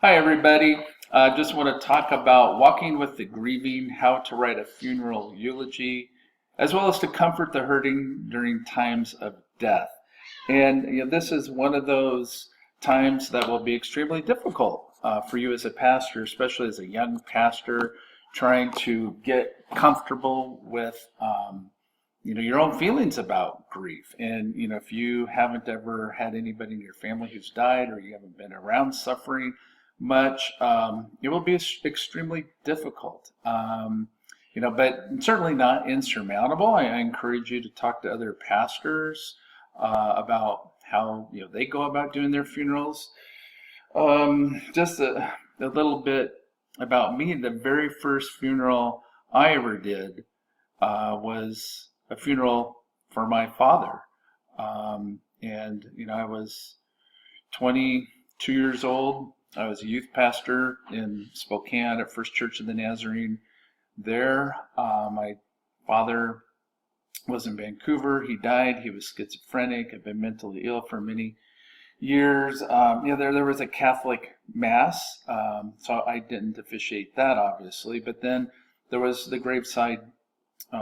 Hi, everybody. I just want to talk about walking with the grieving, how to write a funeral eulogy, as well as to comfort the hurting during times of death. And this is one of those times that will be extremely difficult for you as a pastor, especially as a young pastor, trying to get comfortable with your own feelings about grief. And if you haven't ever had anybody in your family who's died, or you haven't been around suffering much, it will be extremely difficult. But certainly not insurmountable. I encourage you to talk to other pastors about how they go about doing their funerals. Just a little bit about me. The very first funeral I ever did was a funeral for my father. I was 22 years old. I was a youth pastor in Spokane at First Church of the Nazarene there. My father was in Vancouver. He died. He was schizophrenic, had been mentally ill for many years. There was a Catholic mass, so I didn't officiate that, obviously. But then there was the graveside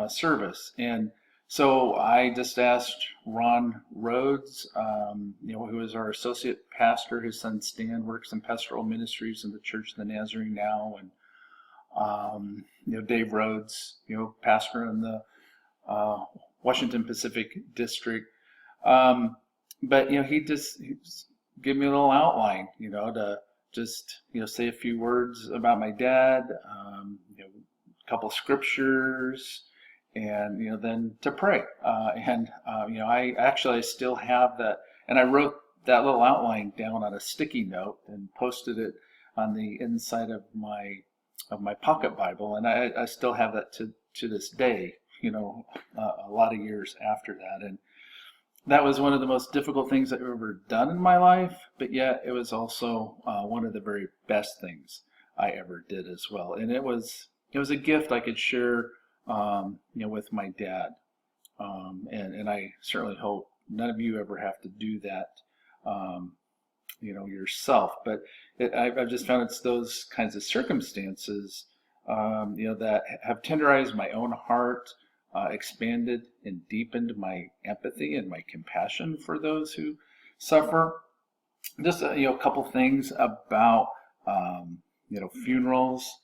service, and so I just asked Ron Rhodes, who is our associate pastor. His son Stan works in pastoral ministries in the Church of the Nazarene now, and Dave Rhodes, pastor in the Washington Pacific District. But he just gave me a little outline, to just say a few words about my dad, a couple scriptures, and then to pray. I still have that, and I wrote that little outline down on a sticky note and posted it on the inside of my pocket Bible, and I still have that to this day. A lot of years after that, and that was one of the most difficult things I've ever done in my life, but yet it was also one of the very best things I ever did as well. And it was a gift I could share with my dad. And I certainly hope none of you ever have to do that, yourself. But I've just found it's those kinds of circumstances, that have tenderized my own heart, expanded and deepened my empathy and my compassion for those who suffer. Just a couple things about funerals.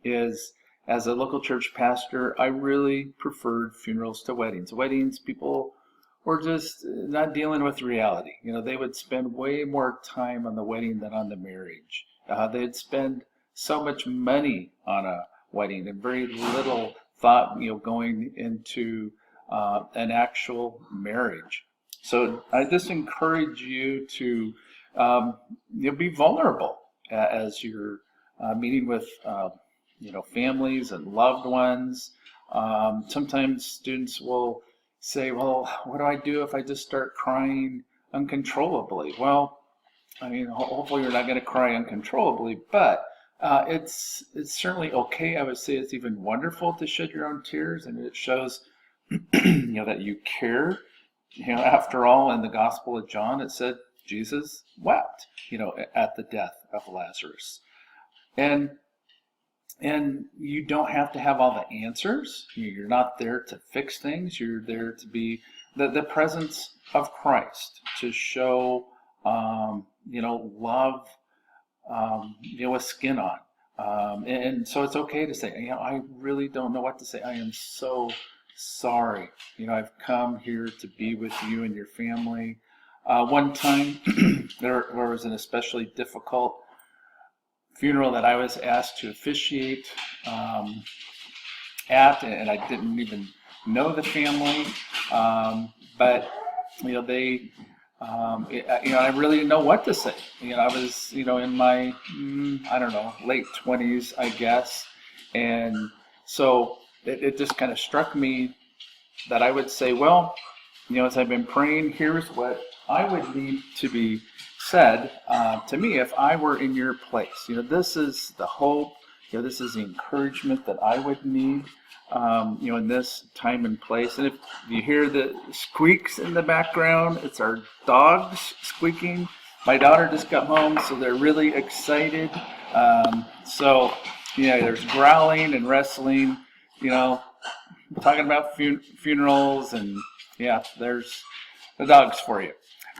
Is As a local church pastor, I really preferred funerals to weddings. Weddings, people were just not dealing with reality. They would spend way more time on the wedding than on the marriage. They'd spend so much money on a wedding and very little thought, going into an actual marriage. So I just encourage you to be vulnerable as you're meeting with families and loved ones. Sometimes students will say, well, what do I do if I just start crying uncontrollably? Well, hopefully you're not going to cry uncontrollably, but it's certainly okay. I would say it's even wonderful to shed your own tears, and it shows that you care. After all, in the Gospel of John, it said Jesus wept, at the death of Lazarus. And you don't have to have all the answers. You're not there to fix things. You're there to be the presence of Christ, to show, love, with skin on. And so it's okay to say, I really don't know what to say. I am so sorry. I've come here to be with you and your family. One time, there was an especially difficult funeral that I was asked to officiate at, and I didn't even know the family, but they, I really didn't know what to say. I was, in my, late 20s, I guess, and so it just kind of struck me that I would say, well, as I've been praying, here's what I would need to be said to me if I were in your place. This is the hope. This is the encouragement that I would need, in this time and place. And if you hear the squeaks in the background, it's our dogs squeaking. My daughter just got home, so they're really excited. So, yeah, there's growling and wrestling, you know, talking about funerals, and yeah, there's the dogs for you.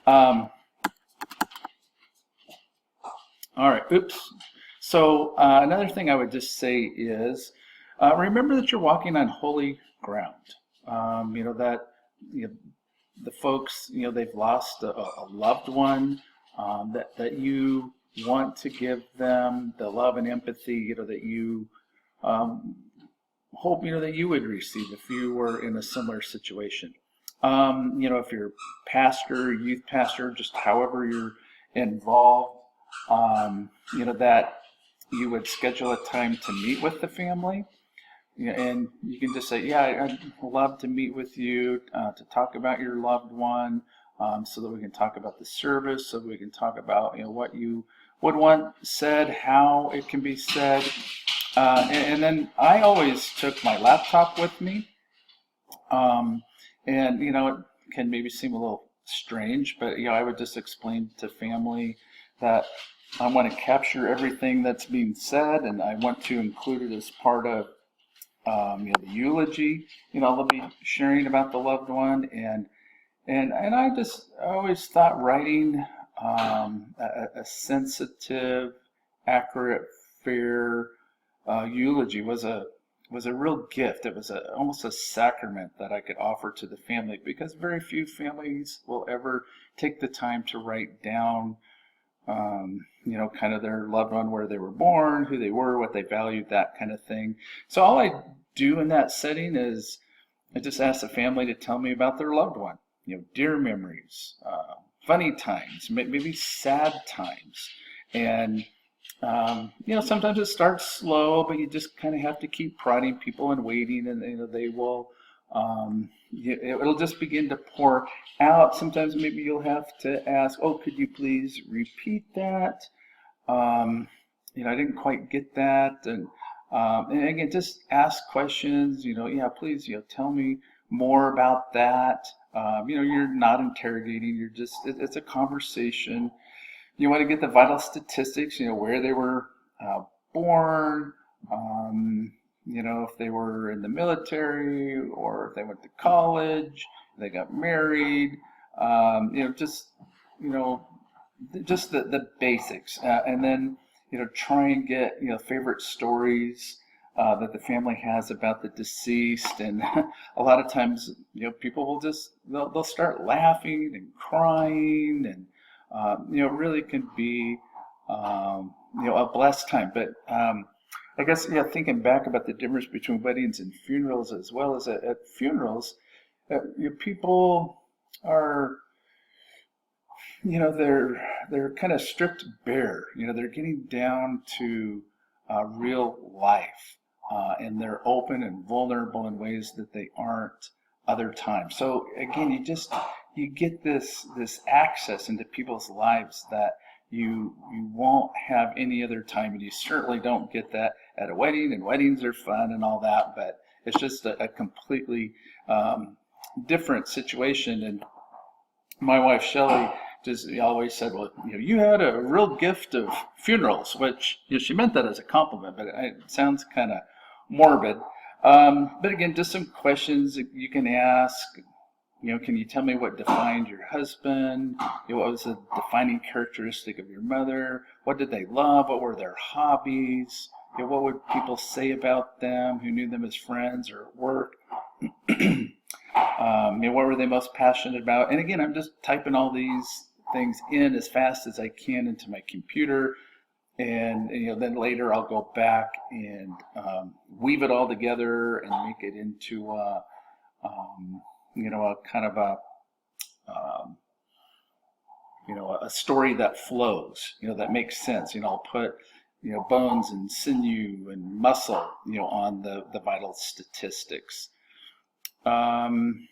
Um, all right, oops. So another thing I would just say is remember that you're walking on holy ground. That you know, the folks, they've lost a loved one, that you want to give them the love and empathy, that you um, hope, that you would receive if you were in a similar situation. If you're pastor, youth pastor, just however you're involved, that you would schedule a time to meet with the family. And you can just say, yeah, I'd love to meet with you to talk about your loved one, so that we can talk about the service, so we can talk about what you would want said, how it can be said. And then I always took my laptop with me. And it can maybe seem a little strange, but I would just explain to family that I want to capture everything that's being said, and I want to include it as part of the eulogy. They'll be sharing about the loved one, and I always thought writing a sensitive, accurate, fair eulogy was a real gift. It was almost a sacrament that I could offer to the family, because very few families will ever take the time to write down kind of their loved one, where they were born, who they were, what they valued, that kind of thing. So all I do in that setting is I just ask the family to tell me about their loved one, dear memories, funny times, maybe sad times. And, sometimes it starts slow, but you just kind of have to keep prodding people and waiting, and, they will, it'll just begin to pour out. Sometimes maybe you'll have to ask, oh, could you please repeat that? I didn't quite get that. And again, just ask questions, yeah, please, tell me more about that. You're not interrogating, you're just, it's a conversation. You want to get the vital statistics, where they were born, if they were in the military, or if they went to college, they got married, just, you know, just the basics. And then, try and get, favorite stories that the family has about the deceased. And a lot of times, people will just, they'll start laughing and crying, and, it really can be, a blessed time. But I guess, thinking back about the difference between weddings and funerals, as well as at funerals, people are, they're kind of stripped bare. They're getting down to real life, and they're open and vulnerable in ways that they aren't other times. So again, you get this access into people's lives that you won't have any other time, and you certainly don't get that at a wedding. And weddings are fun and all that, but it's just a completely different situation. And my wife Shelley just always said, well, you had a real gift of funerals, which she meant that as a compliment, but it sounds kind of morbid. But again, just some questions that you can ask. Can you tell me what defined your husband? What was the defining characteristic of your mother? What did they love? What were their hobbies? What would people say about them who knew them as friends or at work? What were they most passionate about? And again, I'm just typing all these things in as fast as I can into my computer. And then later I'll go back and weave it all together and make it into a kind of a story that flows, that makes sense. I'll put, bones and sinew and muscle, on the vital statistics. And,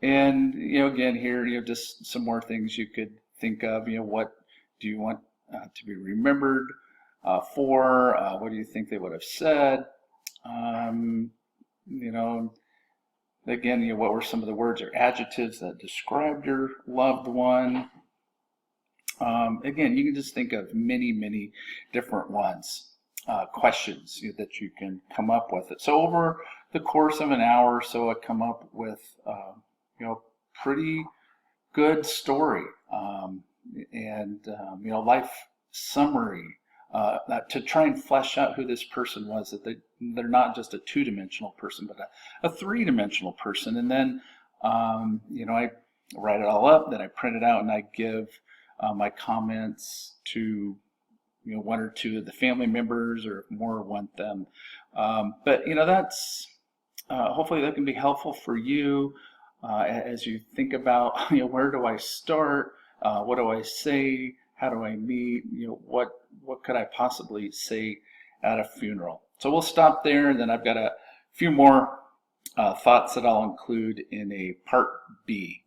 again, here, just some more things you could think of. What do you want to be remembered for? What do you think they would have said? Again, what were some of the words or adjectives that described your loved one? Again, you can just think of many different ones, questions that you can come up with. So over the course of an hour or so, I come up with, pretty good story, and life summary, to try and flesh out who this person was, that they're not just a two-dimensional person, but a three-dimensional person. And then, I write it all up, then I print it out, and I give my comments to one or two of the family members, or if more want them. But that's hopefully that can be helpful for you as you think about where do I start, what do I say, how do I meet, what could I possibly say at a funeral. So we'll stop there, and then I've got a few more thoughts that I'll include in a part B.